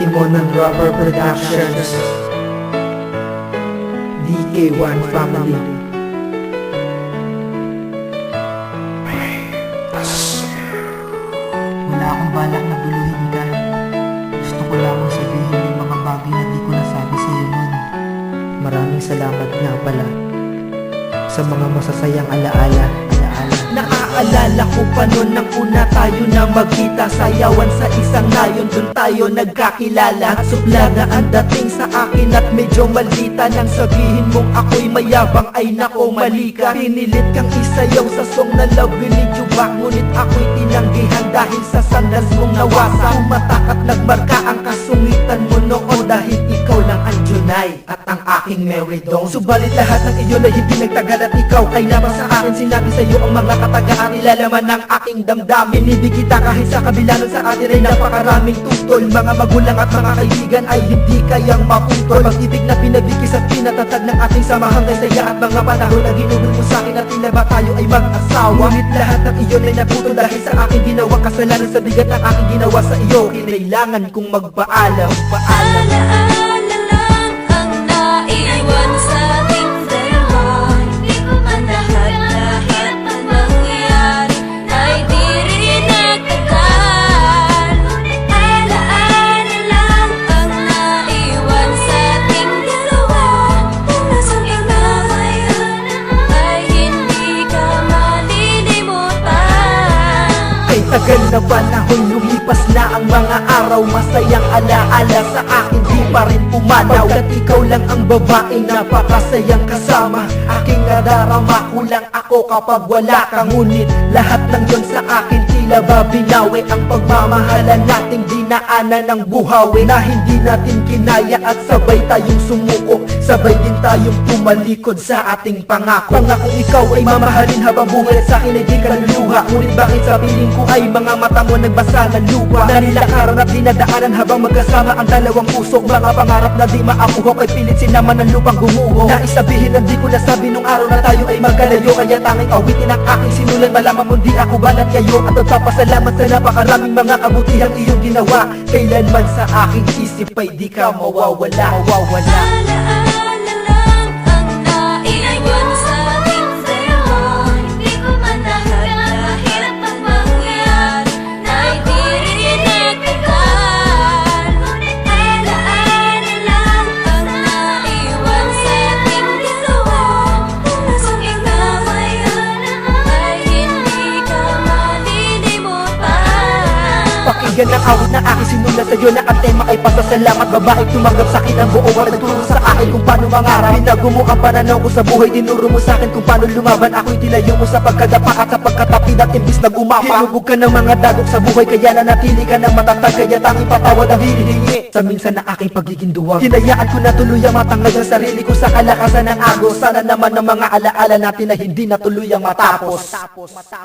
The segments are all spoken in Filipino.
Timonan Rubber Productions, DK1 Family. Wala akong balak na buluhin ka. Gusto ko lamang sabihin yung mga bagay na di ko nasabi sa iyo nun. Maraming salamat nga pala sa mga masasayang alaala. Naaalala ko pa noon nang una tayo na magkita. Sayawan sa isang nayon, dun tayo nagkakilala. Suplada ang dating sa akin at medyo malita. Nang sabihin mong ako'y mayabang, ay nako mali ka. Pinilit kang isayaw sa song na Love We Need You Back, ngunit ako'y tinanggihan dahil sa sandas mong nawasa. Umatak at nagmarka ang kasungitan mo noon, dahil ikaw lang ang Junay at ang aking Mary Dawn. Subalit lahat ng iyon ay hindi nagtagal at ikaw ay naman sa akin. Sinabi sa'yo ang mga katagaan, nilalaman ng aking damdamin. Inibig kita kahit sa kabila nun sa atin ay napakaraming tutol. Mga magulang at mga kaibigan ay hindi kayang maputol. Pag-ibig na pinabigis at pinatatag ng ating samahang may saya at mga panahon na ginugol mo sa'kin at tila ba tayo ay mag-asawa. Ngunit lahat ng iyon ay naputol dahil sa aking ginawang kasalanan. Sa bigat ng aking ginawa sa iyo, kinailangan kong magpaalam. Alaala lang ang naiwan sa ating dalawa. Di ko man lahat ang nangyari ay di rin nagtagal. Alaala lang ang naiwan sa ating dalawa. Nasaan ka na ngayon ay hindi ka malilimutan. Ay tagal na panahon, lumipas na ang mga araw. Masayang alaala sa akin di pa rin pumanaw. Pagkat ikaw lang ang babaeng napakasayang kasama. Aking nadarama, kulang ako kapag wala ka. Ngunit lahat ng yon sa akin tila ba binawi. Ang pagmamahalan nating dinaanan ng buhawi, na hindi natin kinaya at sabay tayong sumuko. Sabay din tayong tumalikod sa ating pangako. Pangakong ikaw ay mamahalin habang buhay at sa akin ay di ka luluha. Ngunit bakit sa piling ko ay mga mata mo nagbasa ng lupa? Na nilakaran at dinadaanan habang magkasama ang dalawang puso. Mga pangarap na di maapuhok ay pilit sinaman ng lupang gumuho. Nais sabihin ang di ko nasabi nung araw na tayo ay magkalayo. Kaya tanging awitin ang aking sinulan, malaman mo di ako banat kayo. At nagpapasalamat sa napakaraming mga kabutihang iyong ginawa. Kailanman sa aking isip ay di ka mawawala. Alaala lang ang naiwan sa ating dalawa. Di ko man lahat ang mangyari ay di rin nagtagal. Alaala lang ang naiwan sa ating dalawa. Nasaan ka na ngayon ay hindi ka malilimutan. Pakinggan ang awit na aking sinulat sa'yo, na ang tema ay pasasalamat. Babae tumanggap sa'kin ang buo at nagturo sa akin kung paano mangarap. Binago mo ang pananaw ko sa buhay, tinuro mo sa'kin kung paano lumaban. Ako'y tinayo mo sa pagkadapa at sa pagkatapid at imbis na gumapa. Hinubog ka ng mga dagok sa buhay, kaya nanatili ka ng matatag. Kaya tanging patawad ang hinihingi sa minsan na aking pagiging duwag. Hinayaan ko na tuluyang matanggal ang sarili ko sa kalakasan ng agos. Sana naman ang mga alaala natin na hindi na tuluyang matapos.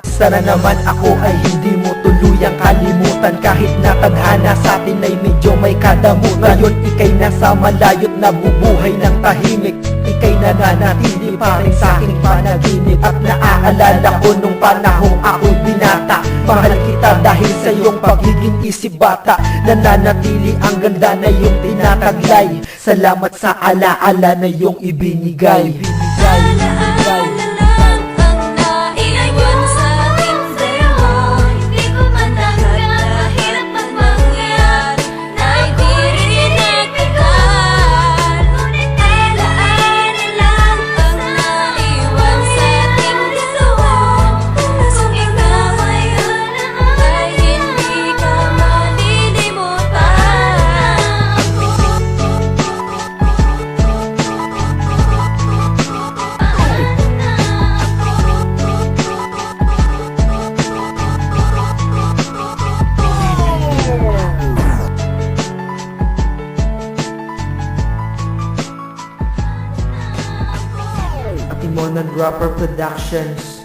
Sana naman ako ay hindi mo tuluyang kalimutan. Kahit na tadhana sa atin ay medyo may kadamutan. Ngayon ika'y nasa malayot, nabubuhay ng tahimik. Ika'y nananatili pa rin sa aking panaginip. At naaalala ko nung panahong ako'y binata. Mahal kita dahil sa iyong pagiging isip bata. Nananatili ang ganda na iyong tinataglay. Salamat sa alaala na iyong ibinigay. Alaala lang ang naiwan sa ating dalawa. Di ko man lahat ang mangyari ay di rin nagtagal. Alaala lang ang naiwan sa ating dalawa. Nasaan ka na ngayon ay hindi ka malilimutan. Timonan Rapper Productions,